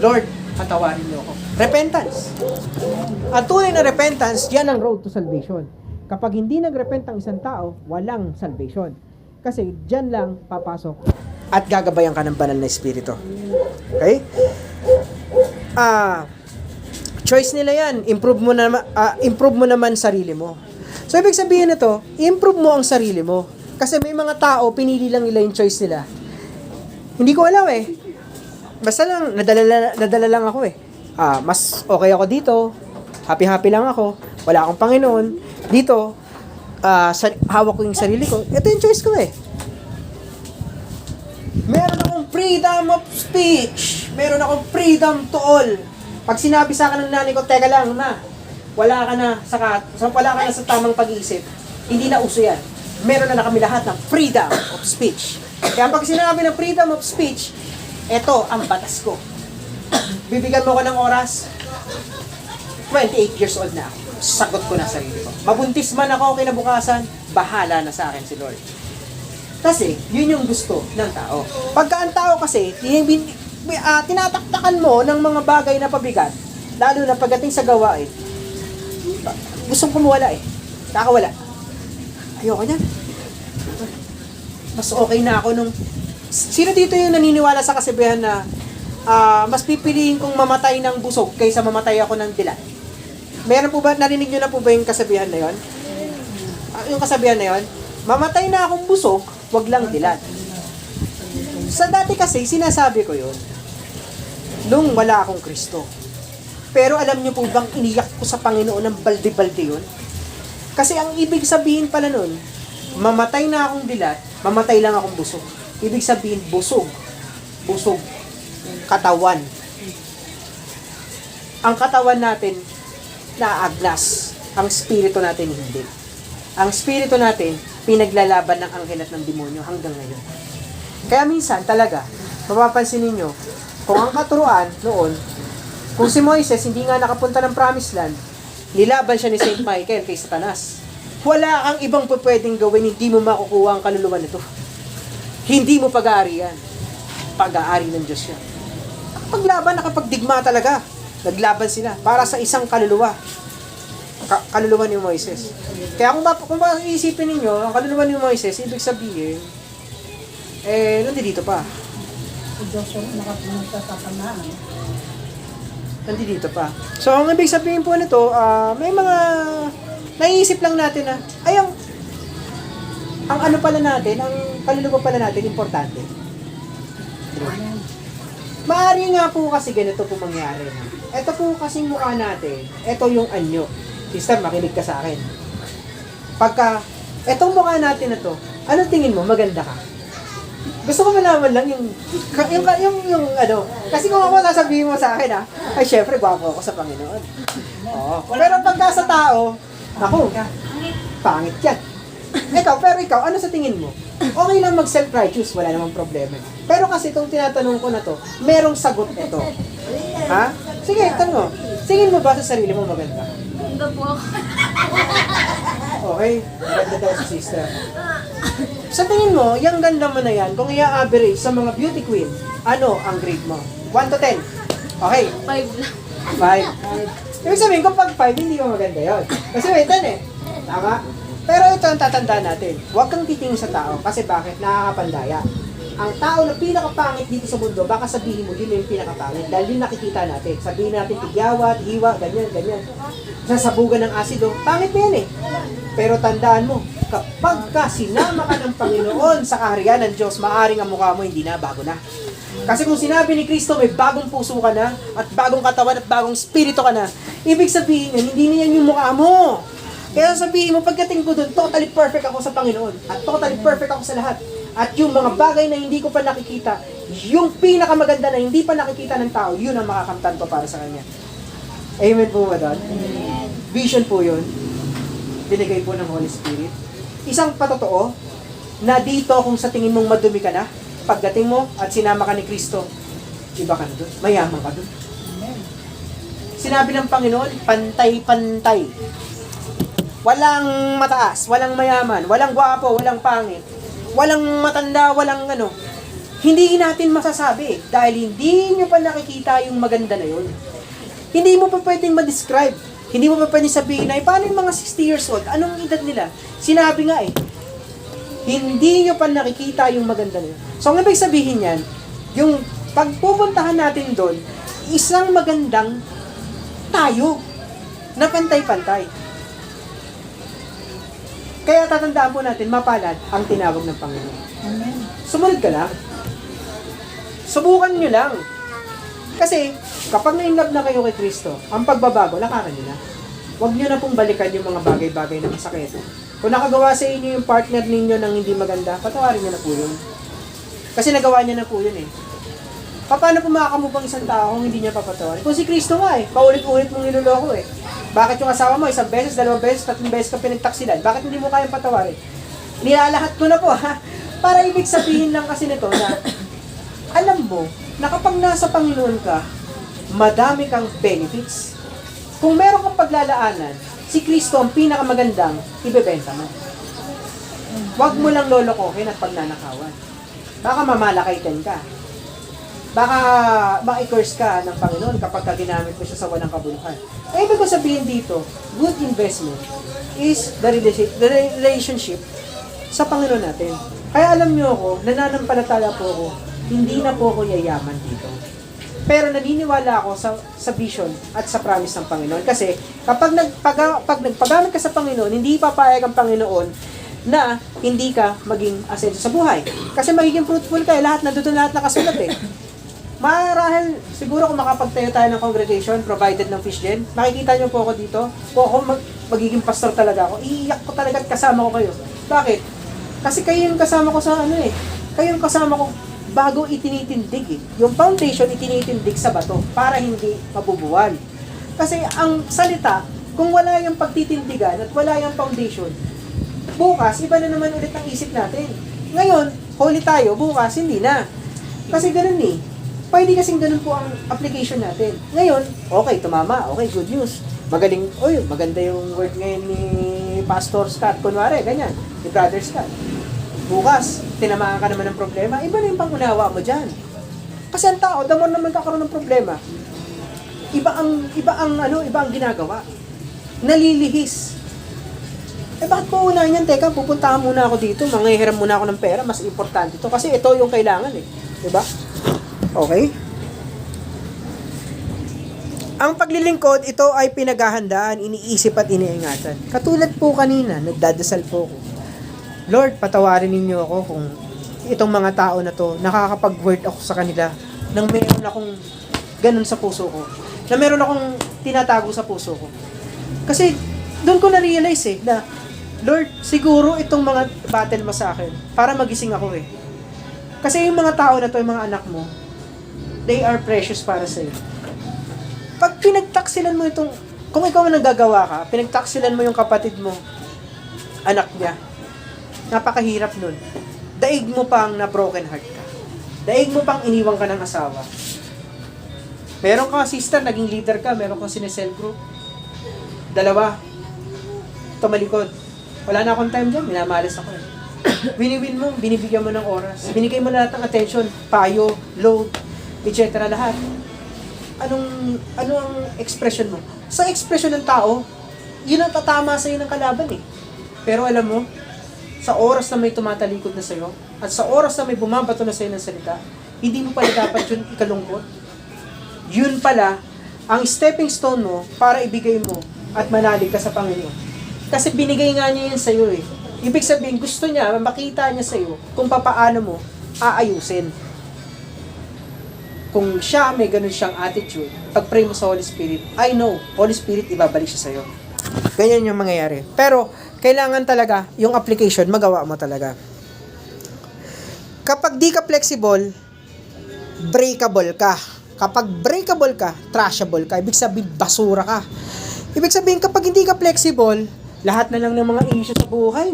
Lord, patawarin niyo ako. Repentance. Ang tunay na repentance, yan ang road to salvation. Kapag hindi nagrepent ang isang tao, walang salvation. Kasi dyan lang papasok at gagabayan ka ng banal na espiritu. Okay? Choice nila yan. Improve mo naman sarili mo. So, ibig sabihin nito, improve mo ang sarili mo. Kasi may mga tao, pinili lang nila yung choice nila. Hindi ko alam eh. Basta lang, nadala lang ako eh. Mas okay ako dito. Happy-happy lang ako. Wala akong Panginoon. Dito, hawak ko yung sarili ko. Ito yung choice ko eh. Meron akong freedom of speech. Meron akong freedom to all. Pag sinabi sa akin ng nanay ko, teka lang, ma, wala ka na sa tamang pag-iisip. Hindi na uso yan. Meron na kami lahat ng freedom of speech. Kaya pag sinabi ng freedom of speech, eto ang batas ko. Bibigyan mo ko ng oras, 28 years old na ako. Sagot ko na sarili ko. Mabuntis man ako kinabukasan, bahala na sa akin si Lord. Kasi, yun yung gusto ng tao. Pagka ang tao kasi, tinataktakan mo ng mga bagay na pabigat, lalo na pagdating sa gawain, gustong kumuwala eh. Kakawala. Ayoko niyan. Mas okay na ako nung... Sino dito yung naniniwala sa kasabihan na mas pipiliin kong mamatay ng busog kaysa mamatay ako ng dilat? Meron po ba, narinig nyo na po ba yung kasabihan na yon? Yung kasabihan na yon? Mamatay na akong busog, wag lang dilat. Sa dati kasi, sinasabi ko yun, nung wala akong Kristo. Pero alam nyo po bang iniyak ko sa Panginoon ng balde-balde yun? Kasi ang ibig sabihin pala nun, mamatay na akong dilat, mamatay lang akong busog. Ibig sabihin, busog. Busog. Katawan. Ang katawan natin, naagnas. Ang spirito natin, hindi. Ang spirito natin, pinaglalaban ng anghel at ng demonyo hanggang ngayon. Kaya minsan, talaga, mapapansin ninyo, kung ang katuruan noon, kung si Moises hindi nga nakapunta ng Promised Land, nilaban siya ni Saint Michael kay Satanas. Wala kang ibang pwedeng gawin, hindi mo makukuha ang kaluluwa nito. Hindi mo pag-aari yan. Pag-aari ng Diyos yan. Nakapaglaban, nakapagdigma talaga. Naglaban sila para sa isang kaluluwa. Kaluluwa ni Moises. Kaya kung iisipin ninyo, ang kaluluwa ni Moises, ibig sabihin, nandito pa. Nandito pa. So, ang ibig sabihin po nito, may mga naiisip lang natin na, ang ano pala natin, ang kaluluwa pala natin, importante. Maari nga po kasi ganito po mangyari. Ito po kasing mukha natin, ito yung anyo. Sister, makinig ka sa akin. Pagka, etong mukha natin na to, ano tingin mo, maganda ka? Gusto ko malaman lang yung ano, kasi kung ako sasabihin mo sa akin ay syempre, gwapo ako sa Panginoon. Oo. Pero pagka sa tao, ako, pangit yan. Pero ikaw, ano sa tingin mo? Okay lang mag-self-righteous, wala namang problema. Pero kasi itong tinatanong ko na to, merong sagot ito. Ha? Sige, tanong mo. Tingin mo ba sa sarili mo maganda? Ganda po ako. Okay, maganda daw si sister. Sa tingin mo, yung ganda mo na yan, kung i-average sa mga beauty queen, ano ang grade mo? 1 to 10. Okay. 5 lang. 5. Ibig sabihin, kung pag 5, hindi mo maganda yun. Kasi may 10 eh. Tama? Pero ito ang tatandaan natin. Huwag kang titingin sa tao. Kasi bakit? Nakakapandaya. Ang tao na pinakapangit dito sa mundo, baka sabihin mo, yun yung pinakapangit. Dahil yun nakikita natin. Sabihin natin, tigyawat, hiwa, ganyan. Sasabugan ng asido. Pangit na yan eh. Pero tandaan mo, kapag ka sinama ka ng Panginoon sa kaharian ng Diyos, maaring ang mukha mo hindi na, bago na. Kasi kung sinabi ni Kristo, may bagong puso ka na, at bagong katawan, at bagong spirito ka na, ibig sabihin yan, hindi na yan yung mukha mo. Kaya sabihin mo, pagdating ko doon, totally perfect ako sa Panginoon. At totally perfect ako sa lahat. At yung mga bagay na hindi ko pa nakikita, yung pinakamaganda na hindi pa nakikita ng tao, yun ang makakamtan ko para sa Kanya. Amen po ba doon? Vision po yun. Binigay po ng Holy Spirit. Isang patotoo, na dito kung sa tingin mong madumi ka na, pagdating mo at sinama ka ni Kristo, iba ka na doon. Mayaman ka doon. Sinabi ng Panginoon, pantay-pantay. Walang mataas, walang mayaman, walang gwapo, walang pangit, walang matanda, walang ano. Hindi natin masasabi dahil hindi nyo pa nakikita yung maganda na yun. Hindi mo pa pwedeng ma-describe. Hindi mo pa pwedeng sabihin na, paano yung mga 60 years old? Anong edad nila? Sinabi nga hindi nyo pa nakikita yung maganda na yun. So, ang ibig sabihin yan, yung pagpupuntahan natin doon, isang magandang tayo na pantay-pantay. Kaya tatandaan po natin, mapalad ang tinawag ng Panginoon. Amen. Sumunod ka lang. Subukan nyo lang. Kasi, kapag na-inlove na kayo kay Kristo, ang pagbabago, lakaran nyo na. Huwag nyo na pong balikan yung mga bagay-bagay na masakit. Kung nakagawa sa inyo yung partner ninyo ng hindi maganda, patawarin nyo na po yun. Kasi nagawa niya na po yun eh. Paano po makakamupang isang tao kung hindi niya papatawarin? Kung si Kristo nga paulit-ulit mong niloloko eh. Bakit yung asawa mo, isang beses, dalawang beses, tatlong beses ka pinagtaksilan? Bakit hindi mo kayang patawarin? Nilalahat ko na po ha. Para ibig sabihin lang kasi nito na, alam mo, na kapag nasa Panginoon ka, madami kang benefits. Kung meron kang paglalaanan, si Kristo ang pinakamagandang ibebenta mo. Huwag mo lang lolokohin at pagnanakawan. Baka mamalakaitan ka. Baka ma-curse ka ng Panginoon kapag ginamit mo siya sa walang kabuluhan. Ay, ibig ko sabihin dito, good investment is the relationship sa Panginoon natin. Kaya alam niyo ako, nananampalataya po ako, hindi na po ako yayaman dito. Pero naniniwala ako sa vision at sa promise ng Panginoon. Kasi kapag nagpagamit ka sa Panginoon, hindi papayag ang Panginoon na hindi ka maging asenso sa buhay. Kasi magiging fruitful ka, lahat nakasulat eh. Marahil, siguro kung makapagtayo tayo ng congregation provided ng Fish Gen, makikita niyo po ako dito, kung ako magiging pastor talaga ako, iiyak ko talaga at kasama ko kayo. Bakit? Kasi kayo yung kasama ko sa kayo yung kasama ko bago itinitindig eh. Yung foundation itinitindig sa bato para hindi mabubuwal. Kasi ang salita, kung wala yung pagtitindigan at wala yung foundation, bukas, iba na naman ulit ang isip natin. Ngayon, holy tayo, bukas, hindi na. Kasi ganun eh. Pwede kasing ganun po ang application natin. Ngayon, okay, tumama. Okay, good news. Magaling, maganda yung word ngayon ni Pastor Scott. Kunwari, ganyan. Ni Brother Scott. Bukas, tinamaan ka naman ng problema. Iba na yung pangunawa mo dyan. Kasi ang tao, the more na magkakaroon ng problema, iba ang ginagawa. Nalilihis. Bakit po unahin yan? Teka, pupuntahan muna ako dito. Manghihiram muna ako ng pera. Mas importante ito. Kasi ito yung kailangan eh. Diba? Okay? Ang paglilingkod, ito ay pinaghahandaan, iniisip at iniingatan. Katulad po kanina, nagdadasal po ako. Lord, patawarin ninyo ako kung itong mga tao na to, nakakapag-word ako sa kanila nang meron akong ganun sa puso ko. Na meron akong tinatago sa puso ko. Kasi doon ko na-realize na Lord, siguro itong mga battle mo sa akin para magising ako eh. Kasi yung mga tao na to, yung mga anak mo, they are precious para sa iyo. Pag pinagtaksilan mo itong, kung ikaw ang nagagawa ka, pinagtaksilan mo yung kapatid mo, anak niya, napakahirap nun. Daig mo pang na broken heart ka. Daig mo pang iniwang ka ng asawa. Meron kang sister, naging leader ka, meron kang sinesel group. Dalawa, tumalikod. Wala na akong time dyan, minamalas ako eh. Wini-win mo, binibigyan mo ng oras. Binigay mo lahat ng attention, payo, load, etc. lahat. Ano ang expression mo? Sa expression ng tao, yun ang tatama sa'yo ng kalaban eh. Pero alam mo, sa oras na may tumatalikod na sa'yo, at sa oras na may bumabato na sa'yo ng salita, hindi mo pala dapat yun ikalungkot. Yun pala, ang stepping stone mo para ibigay mo at manalig ka sa Panginoon. Kasi binigay nga niya yan sa'yo eh. Ibig sabihin, gusto niya, makita niya sa'yo kung papaano mo aayusin. Kung siya may ganun siyang attitude, pag-pray mo sa Holy Spirit, I know, Holy Spirit, ibabalik siya sa'yo. Ganyan yung mangyayari. Pero, kailangan talaga, yung application, magawa mo talaga. Kapag di ka flexible, breakable ka. Kapag breakable ka, trashable ka. Ibig sabihin, basura ka. Ibig sabihin, kapag hindi ka flexible, lahat na lang ng mga issue sa buhay,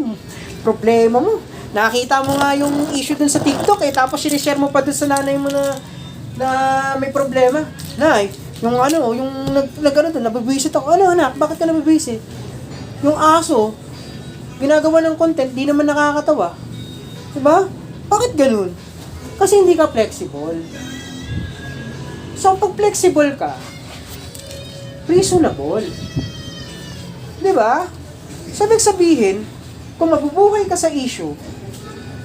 problema mo, Nakita mo nga yung issue dun sa TikTok eh, tapos sinishare mo pa dun sa nanay mo na may problema. Nay, yung ano, yung nag-ano dun, nabibwisit ako. Ano anak, bakit ka nabibwisit? Yung aso, ginagawa ng content, di naman nakakatawa. Diba? Bakit ganun? Kasi hindi ka flexible. So, pag flexible ka, reasonable. Diba? Sabi sabihin, kung mabubuhay ka sa issue,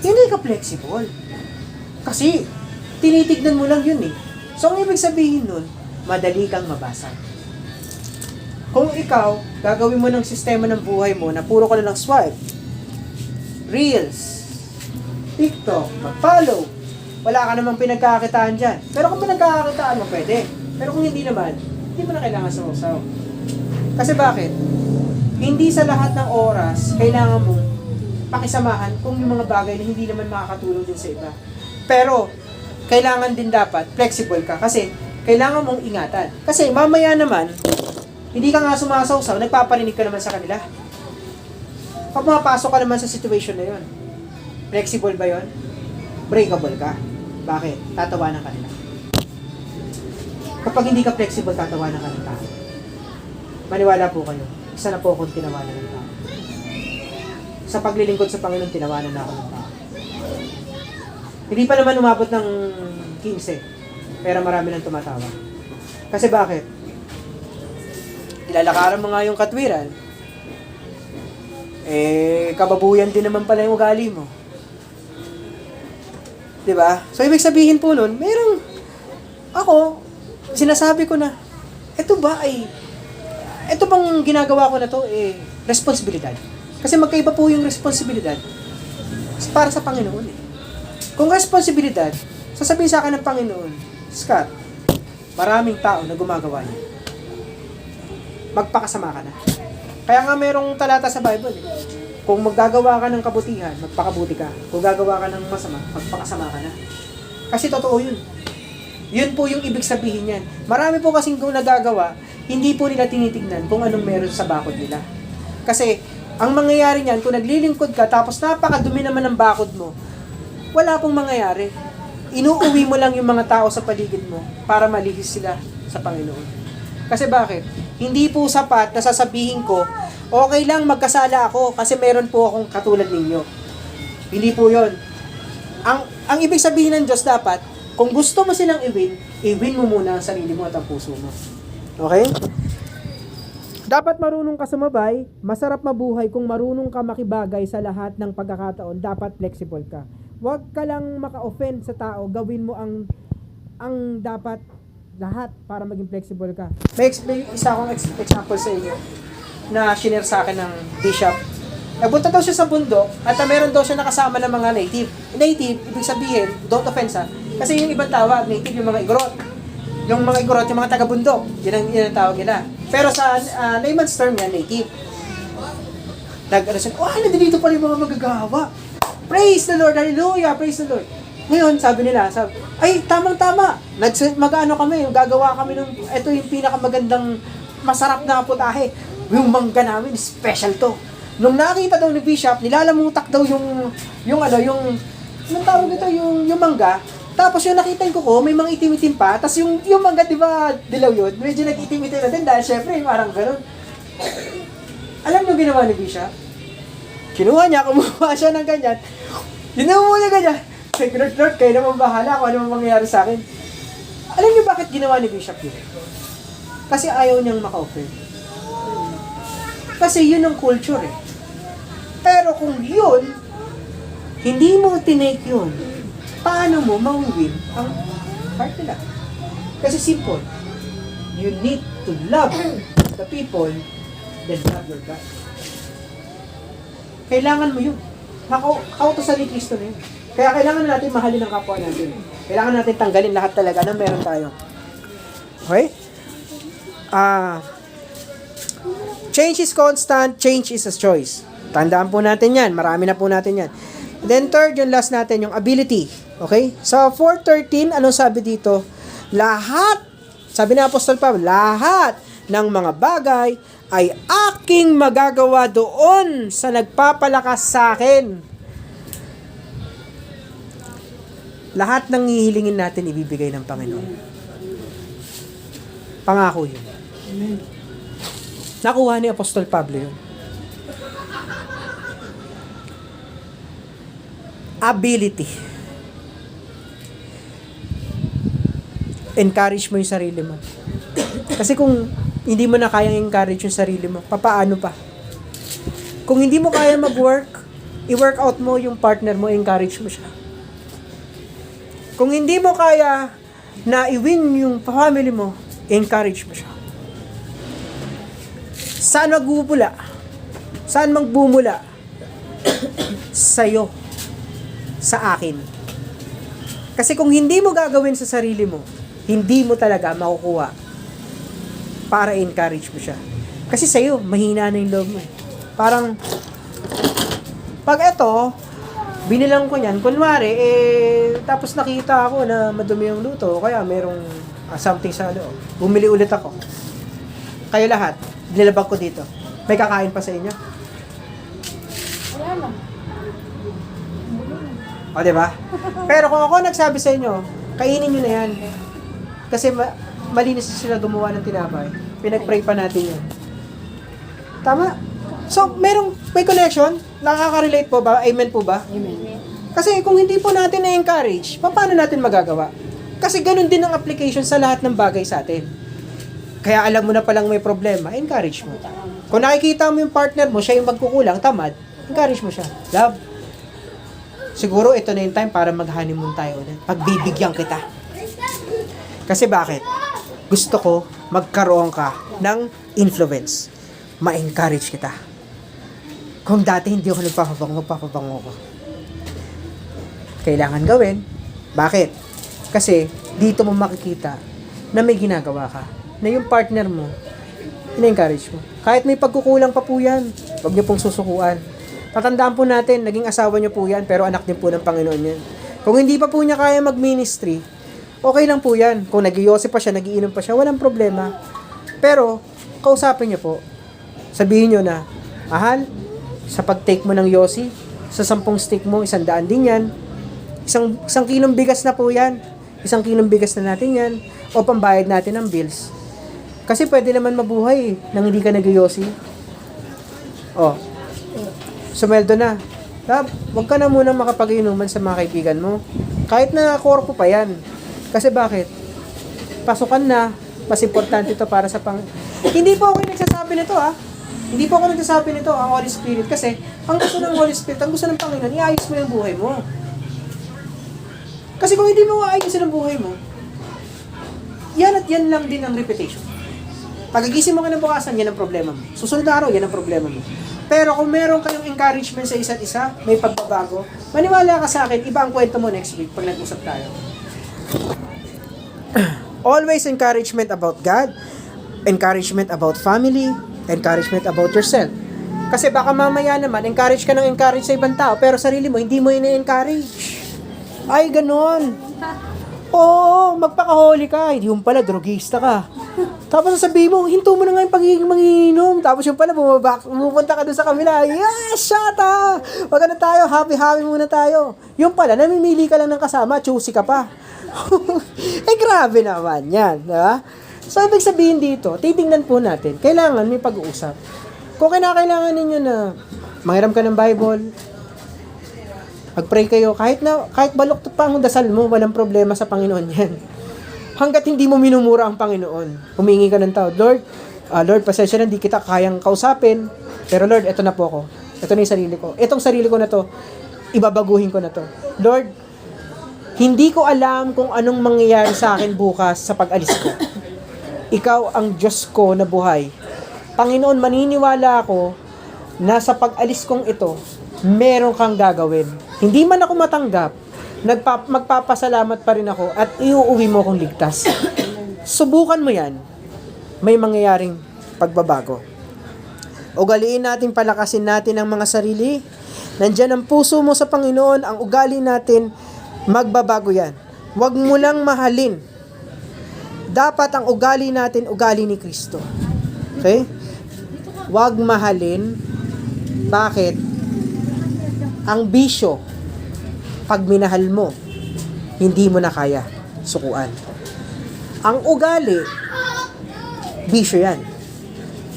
hindi ka flexible. Kasi, tinitignan mo lang yun eh. So, ang ibig sabihin nun, madali kang mabasag. Kung ikaw, gagawin mo ng sistema ng buhay mo na puro ka na lang swipe, Reels, TikTok, mag-follow, wala ka namang pinagkakakitaan dyan. Pero kung pinagkakakitaan mo, pwede. Pero kung hindi naman, hindi mo na kailangan sumusaw. Kasi bakit? Hindi sa lahat ng oras, kailangan mo pakisamahan kung yung mga bagay na hindi naman makakatulong din sa iba. Pero, kailangan din dapat flexible ka kasi kailangan mong ingatan. Kasi mamaya naman, hindi ka nga sumasawsaw, nagpaparinig ka naman sa kanila. Pag pumapasok ka naman sa situation na yun, flexible ba yun? Breakable ka. Bakit? Tatawanan ka nila. Kapag hindi ka flexible, tatawanan ka ng tao. Maniwala po kayo, isa na po akong tinawanan ng tao. Sa paglilingkod sa Panginoon, tinawanan na ako ng tao. Hindi pa naman umabot ng 15, pero marami nang tumatawa. Kasi bakit? Ilalakaran mo nga yung katwiran, kababuyan din naman pala yung ugali mo. Diba? So, ibig sabihin po nun, ako, sinasabi ko na, ito bang ginagawa ko na to, responsibilidad. Kasi magkaiba po yung responsibilidad para sa Panginoon eh. Kung responsibilidad, sasabihin sa akin ng Panginoon, Scott, maraming tao na gumagawa niya. Magpakasama ka na. Kaya nga merong talata sa Bible eh. Kung maggagawa ka ng kabutihan, magpakabuti ka. Kung gagawa ka ng masama, magpakasama ka na. Kasi totoo yun. Yun po yung ibig sabihin yan. Marami po kasing kung nagagawa, hindi po nila tinitignan kung anong meron sa bakod nila. Kasi, ang mangyayari niyan, kung naglilingkod ka, tapos napakadumi naman ng bakod mo, wala pong mangyayari. Inuuwi mo lang yung mga tao sa paligid mo para malihis sila sa Panginoon. Kasi bakit? Hindi po sapat na sasabihin ko, okay lang magkasala ako kasi meron po akong katulad ninyo. Hindi po yun. Ang ibig sabihin ng Diyos dapat, kung gusto mo silang i-win mo muna ang sarili mo at ang puso mo. Okay? Dapat marunong ka sumabay, masarap mabuhay kung marunong ka makibagay sa lahat ng pagkakataon, dapat flexible ka. Huwag ka lang maka-offend sa tao, gawin mo ang dapat lahat para maging flexible ka. May isa akong example sa inyo na shinare sa akin ng bishop. Nagpunta daw siya sa bundok at meron daw siya nakasama ng mga native. Native, ibig sabihin, don't offense ha. Kasi yung ibang tawag, native yung mga igorot. Yung mga igorot, yung mga taga-bundok. Yan ang tawag nila. Pero sa layman's term yan, native. Nag-ano siya, nandito pala yung mga magagawa. Praise the Lord, hallelujah, praise the Lord. Ngayon, sabi nila, tamang-tama. Mag-ano kami, gagawa kami ng, ito yung pinakamagandang masarap na putahe. Yung mangga namin, special to. Nung nakita daw ni Bishop, nilalamutak daw yung anong tawag ito, yung mangga. Tapos yung nakita ko, may mga itim-itim pa. Tapos yung mangga, di ba, dilaw yun? Medyo nag-itim-itim na din dahil syempre, parang ganun. Alam nyo ginawa ni Bishop? Kinuha niya, kumuha siya ng ganyan. Ginawa niya ganyan. Say, Lord, kayo naman bahala kung ano mangyayari sa akin. Alam niyo bakit ginawa ni Bishop yun? Kasi ayaw niyang maka-offer. Kasi yun ang culture eh. Pero kung yun, hindi mo tinake yun, paano mo mawin ang heart nila? Kasi simple. You need to love the people, then love your God. Kailangan mo yun. Kautosan ni Kristo na yun. Kaya kailangan natin mahalin ang kapwa natin. Kailangan natin tanggalin lahat talaga na meron tayo. Okay? Change is constant, change is a choice. Tandaan po natin yan. Marami na po natin yan. Then third, yung last natin, yung ability. Okay? So, 4:13, anong sabi dito? Sabi ni Apostol Pablo, lahat ng mga bagay ay aking magagawa doon sa nagpapalakas sa akin. Lahat ng hihilingin natin, ibibigay ng Panginoon. Pangako yun. Nakuha ni Apostol Pablo yun. Ability. Encourage mo yung sarili mo. Kasi kung hindi mo na kayang encourage yung sarili mo, papaano pa? Kung hindi mo kaya mag-work, i-work out mo yung partner mo, encourage mo siya. Kung hindi mo kaya na i-win yung family mo, encourage mo siya. Saan magbubula? Saan magbumula? Sa'yo. Sa akin. Kasi kung hindi mo gagawin sa sarili mo, hindi mo talaga makukuha para encourage mo siya. Kasi sa'yo, mahina na yung loob mo. Parang, pag eto, binilang ko niyan, kunwari, tapos nakita ako na madumi yung luto, kaya merong something sa loob. Bumili ulit ako. Kayo lahat, nilabag ko dito. May kakain pa sa inyo? Wala lang. O, diba? Pero kung ako nagsabi sa inyo, kainin nyo na yan. Kasi malinis sila gumawa ng tinapay. Pinag-pray pa natin yun. Tama? So, may connection? Nakaka-relate po ba? Amen po ba? Amen. Kasi kung hindi po natin na-encourage, paano natin magagawa? Kasi ganun din ang application sa lahat ng bagay sa atin. Kaya alam mo na palang may problema, encourage mo. Kung nakikita mo yung partner mo, siya yung magkukulang, tamad, encourage mo siya. Love. Siguro ito na yung time para mag-honeymoon tayo ulit. Pagbibigyan kita. Kasi bakit? Gusto ko magkaroon ka ng influence. Ma-encourage kita. Kung dati hindi ako magpapabango ko. Kailangan gawin. Bakit? Kasi dito mo makikita na may ginagawa ka. Na yung partner mo, ina-encourage mo. Kahit may pagkukulang pa po yan, huwag niyo pong susukuan. Tatandaan po natin, naging asawa niyo po yan, pero anak din po ng Panginoon yan. Kung hindi pa po niya kaya mag-ministry, okay lang po yan. Kung nag-iosip pa siya, nagiinom pa siya, walang problema. Pero, kausapin niyo po. Sabihin niyo na, mahal, sa pag-take mo ng yosi, sa 10 stick mo, 100 din yan. Isang kilong bigas na po yan. 1 kilong bigas na natin yan. O pambayad natin ng bills. Kasi pwede naman mabuhay nang hindi ka nag-yosi. O, sumeldo na. Huwag ka na munang makapag-inuman sa mga kaibigan mo. Kahit na korpo pa yan. Kasi bakit? Pasukan na. Mas importante ito para sa Hindi po ako nagsasabi nito Hindi po ako nagsasabi nito ang Holy Spirit. Kasi ang gusto ng Holy Spirit, ang gusto ng Panginoon, iayos mo yung buhay mo. Kasi kung hindi mo aayusin ang buhay mo, yan at yan lang din ang reputation. Pagagising mo ka ng bukasan, yan ang problema mo. Susunod na araw, yan ang problema mo. Pero kung meron kayong encouragement sa isa't isa, may pagbabago, maniwala ka sa akin, iba ang kwento mo next week pag nag-usap tayo. Always encouragement about God, encouragement about family, encouragement about yourself. Kasi baka mamaya naman, encourage ka ng encourage sa ibang tao, pero sarili mo, hindi mo ina-encourage. Ay, ganun. Oo, magpaka-holy ka. Hindi yung pala, drogista ka. Tapos sasabihin mo, hinto mo na nga yung pagiging mangiinom. Tapos yung pala, pumupunta ka doon sa kamila. Yes, shut up! Wag na tayo, happy-happy muna tayo. Yung pala, namimili ka lang ng kasama, choosy ka pa. Grabe naman yan. Diba? So, ibig sabihin dito, titingnan po natin, kailangan may pag-uusap. Kung kinakailangan ninyo na manghiram ka ng Bible, mag-pray kayo, kahit baluktot pa ang dasal mo, walang problema sa Panginoon yan. Hanggat hindi mo minumura ang Panginoon, humingi ka ng tawad. Lord, pasensya na, hindi kita kayang kausapin, pero Lord, eto na po ako. Ito na yung sarili ko. Etong sarili ko na to, ibabaguhin ko na to. Lord, hindi ko alam kung anong mangyayari sa akin bukas sa pag-alis ko. Ikaw ang Diyos ko na buhay. Panginoon, maniniwala ako na sa pag-alis kong ito, meron kang gagawin. Hindi man ako matanggap, magpapasalamat pa rin ako at iuuwi mo akong ligtas. Subukan mo yan, may mangyayaring pagbabago. Ugaliin natin, palakasin natin ang mga sarili. Nandyan ang puso mo sa Panginoon, ang ugali natin, magbabago yan. Huwag mo lang mahalin. Dapat ang ugali natin, ugali ni Kristo. Okay? Huwag mahalin. Bakit? Ang bisyo, pag minahal mo, hindi mo na kaya sukuan. Ang ugali, bisyo yan.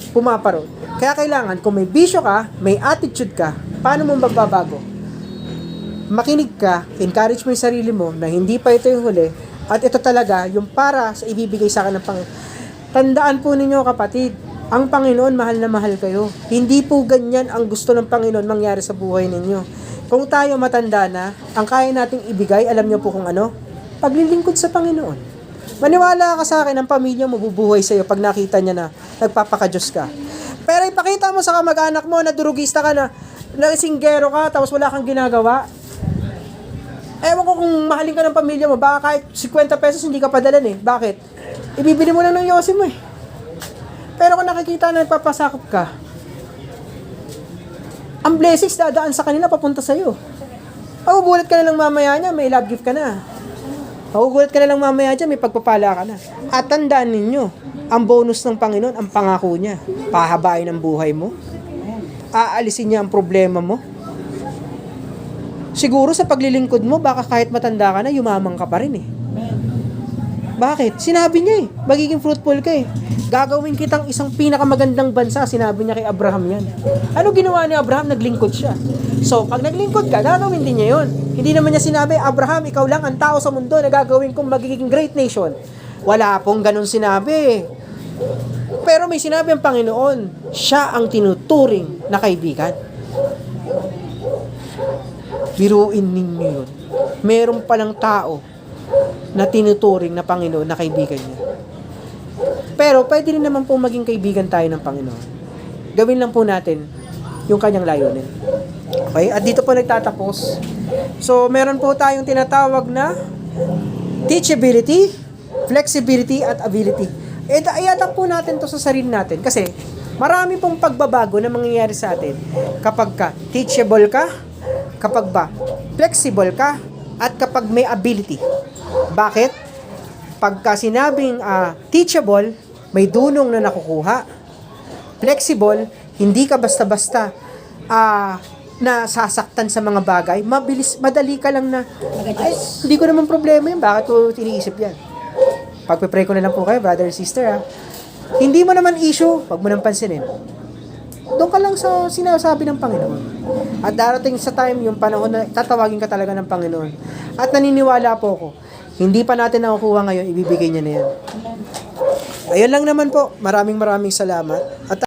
Pumaparot. Kaya kailangan, kung may bisyo ka, may attitude ka, paano mo magbabago? Makinig ka, encourage mo yung sarili mo na hindi pa ito yung huli, at ito talaga yung para sa ibibigay sa akin ng Panginoon. Tandaan po ninyo kapatid, ang Panginoon mahal na mahal kayo. Hindi po ganyan ang gusto ng Panginoon mangyari sa buhay ninyo. Kung tayo matanda na, ang kaya nating ibigay, alam niyo po kung ano? Paglilingkod sa Panginoon. Maniwala ka sa akin, ang pamilya mo bubuhay sa iyo pag nakita niya na nagpapaka-Diyos ka. Pero ipakita mo sa kamag-anak mo na durugista ka na singgero ka, tapos wala kang ginagawa. Ewan ko kung mahalin ka ng pamilya mo, baka kahit 50 pesos hindi ka padalan eh. Bakit? Ibibili mo lang ng yosi mo eh. Pero kung nakikita na nagpapasakop ka, ang blessings dadaan sa kanila papunta sa'yo. Magugulat ka na lang mamaya niya, may love gift ka na. Magugulat ka na lang mamaya dyan, may pagpapala ka na. At tandaan ninyo, ang bonus ng Panginoon, ang pangako niya. Pahabain ang buhay mo. Aalisin niya ang problema mo. Siguro sa paglilingkod mo, baka kahit matanda ka na, yumamang ka pa rin eh. Bakit? Sinabi niya eh, magiging fruitful ka eh. Gagawin kitang isang pinakamagandang bansa, sinabi niya kay Abraham yan. Ano ginawa ni Abraham? Naglingkod siya. So, pag naglingkod ka, gagawin din niya yun. Hindi naman niya sinabi, Abraham, ikaw lang ang tao sa mundo na gagawin kong magiging great nation. Wala pong ganun sinabi. Pero may sinabi ang Panginoon, siya ang tinuturing na kaibigan. Biruin ninyo yun. Meron palang tao na tinuturing na Panginoon na kaibigan niya. Pero pwede rin naman po maging kaibigan tayo ng Panginoon. Gawin lang po natin yung kanyang layunin. Okay? At dito po nagtatapos. So, meron po tayong tinatawag na teachability, flexibility, at ability. Iatap po natin to sa sarili natin. Kasi, marami pong pagbabago na mangyayari sa atin kapag ka teachable ka, kapag ba flexible ka, at kapag may ability. Bakit? Pagka sinabing teachable, may dunong na nakukuha. Flexible, hindi ka basta-basta nasasaktan sa mga bagay. Madali ka lang na, ay, hindi ko naman problema yun. Bakit ko tiniisip yan? Pagpipray ko na lang po kayo, brother and sister. Hindi mo naman issue, wag mo nang pansinin. Doon ka lang sa sinasabi ng Panginoon. At darating sa time, yung panahon na tatawagin ka talaga ng Panginoon. At naniniwala po ako, hindi pa natin nakukuha ngayon, ibibigay niya na yan. Ayun lang naman po. Maraming salamat. At